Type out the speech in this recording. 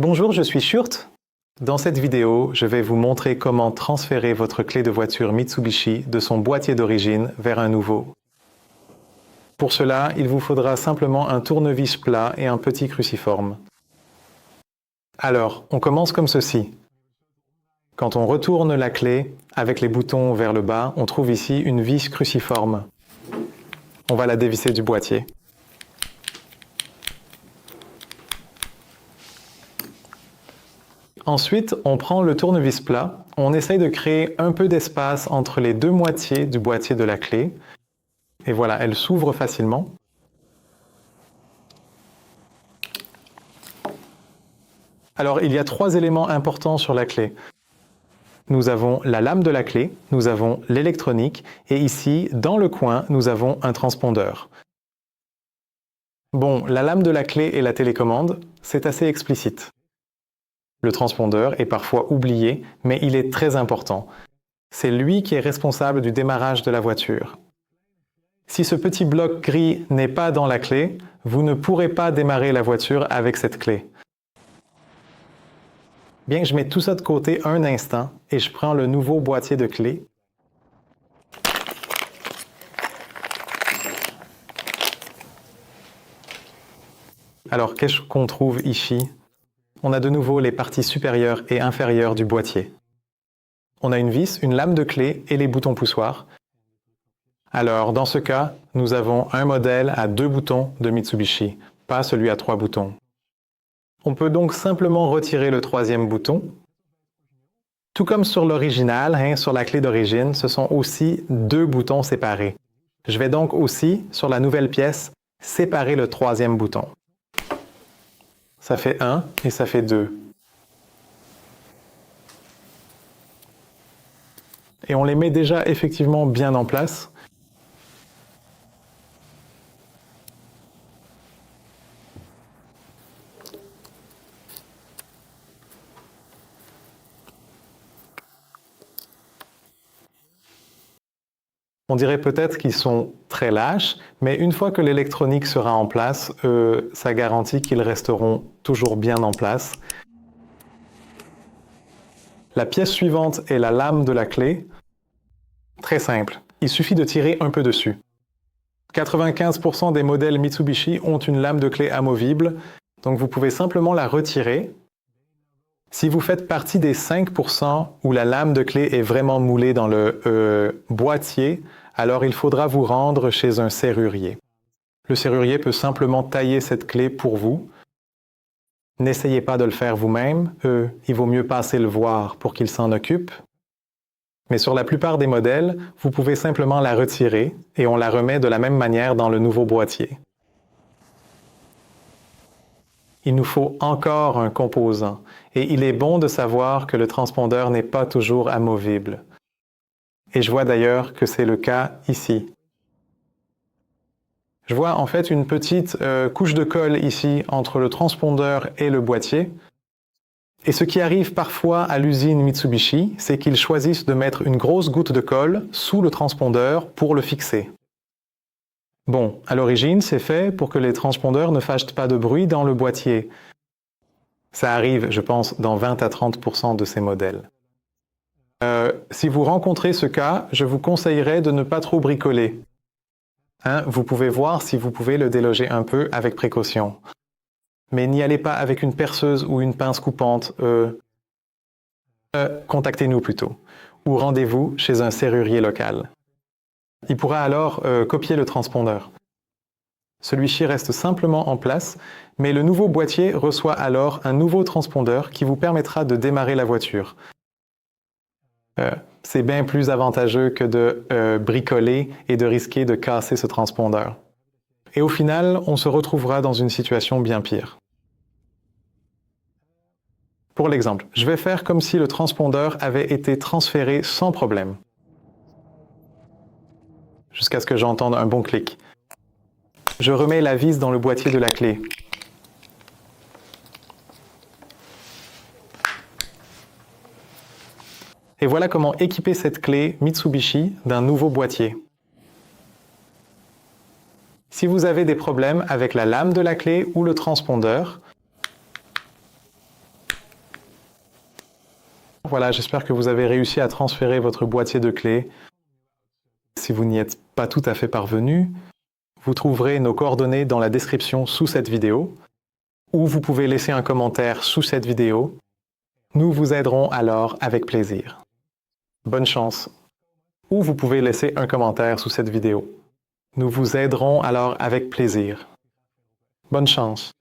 Bonjour, je suis Shurt. Dans cette vidéo, je vais vous montrer comment transférer votre clé de voiture Mitsubishi de son boîtier d'origine vers un nouveau. Pour cela, il vous faudra simplement un tournevis plat et un petit cruciforme. Alors, on commence comme ceci. Quand on retourne la clé avec les boutons vers le bas, on trouve ici une vis cruciforme. On va la dévisser du boîtier. Ensuite, on prend le tournevis plat, on essaye de créer un peu d'espace entre les deux moitiés du boîtier de la clé. Et voilà, elle s'ouvre facilement. Alors, il y a trois éléments importants sur la clé. Nous avons la lame de la clé, nous avons l'électronique, et ici, dans le coin, nous avons un transpondeur. Bon, la lame de la clé et la télécommande, c'est assez explicite. Le transpondeur est parfois oublié, mais il est très important. C'est lui qui est responsable du démarrage de la voiture. Si ce petit bloc gris n'est pas dans la clé, vous ne pourrez pas démarrer la voiture avec cette clé. Bien, je mets tout ça de côté un instant et je prends le nouveau boîtier de clé. Alors, qu'est-ce qu'on trouve ici? On a de nouveau les parties supérieures et inférieures du boîtier. On a une vis, une lame de clé et les boutons poussoirs. Alors, dans ce cas, nous avons un modèle à 2 boutons de Mitsubishi, pas celui à 3 boutons. On peut donc simplement retirer le 3e bouton. Tout comme sur l'original, sur la clé d'origine, ce sont aussi 2 boutons séparés. Je vais donc aussi, sur la nouvelle pièce, séparer le 3e bouton. Ça fait 1 et ça fait 2. Et on les met déjà effectivement bien en place. On dirait peut-être qu'ils sont très lâches, mais une fois que l'électronique sera en place, ça garantit qu'ils resteront toujours bien en place. La pièce suivante est la lame de la clé. Très simple, il suffit de tirer un peu dessus. 95% des modèles Mitsubishi ont une lame de clé amovible, donc vous pouvez simplement la retirer. Si vous faites partie des 5% où la lame de clé est vraiment moulée dans le boîtier, alors il faudra vous rendre chez un serrurier. Le serrurier peut simplement tailler cette clé pour vous. N'essayez pas de le faire vous-même, il vaut mieux passer le voir pour qu'il s'en occupe. Mais sur la plupart des modèles, vous pouvez simplement la retirer et on la remet de la même manière dans le nouveau boîtier. Il nous faut encore un composant et il est bon de savoir que le transpondeur n'est pas toujours amovible. Et je vois d'ailleurs que c'est le cas ici. Je vois en fait une petite couche de colle ici entre le transpondeur et le boîtier. Et ce qui arrive parfois à l'usine Mitsubishi, c'est qu'ils choisissent de mettre une grosse goutte de colle sous le transpondeur pour le fixer. Bon, à l'origine, c'est fait pour que les transpondeurs ne fassent pas de bruit dans le boîtier. Ça arrive, je pense, dans 20 à 30% de ces modèles. Si vous rencontrez ce cas, je vous conseillerais de ne pas trop bricoler. Vous pouvez voir si vous pouvez le déloger un peu avec précaution. Mais n'y allez pas avec une perceuse ou une pince coupante. Contactez-nous plutôt. Ou rendez-vous chez un serrurier local. Il pourra alors copier le transpondeur. Celui-ci reste simplement en place, mais le nouveau boîtier reçoit alors un nouveau transpondeur qui vous permettra de démarrer la voiture. C'est bien plus avantageux que de bricoler et de risquer de casser ce transpondeur. Et au final, on se retrouvera dans une situation bien pire. Pour l'exemple, je vais faire comme si le transpondeur avait été transféré sans problème. Jusqu'à ce que j'entende un bon clic. Je remets la vis dans le boîtier de la clé. Et voilà comment équiper cette clé Mitsubishi d'un nouveau boîtier. Si vous avez des problèmes avec la lame de la clé ou le transpondeur, Voilà, j'espère que vous avez réussi à transférer votre boîtier de clés. Si vous n'y êtes pas tout à fait parvenu, vous trouverez nos coordonnées dans la description sous cette vidéo, ou vous pouvez laisser un commentaire sous cette vidéo. Nous vous aiderons alors avec plaisir. Bonne chance. Ou vous pouvez laisser un commentaire sous cette vidéo. Nous vous aiderons alors avec plaisir. Bonne chance.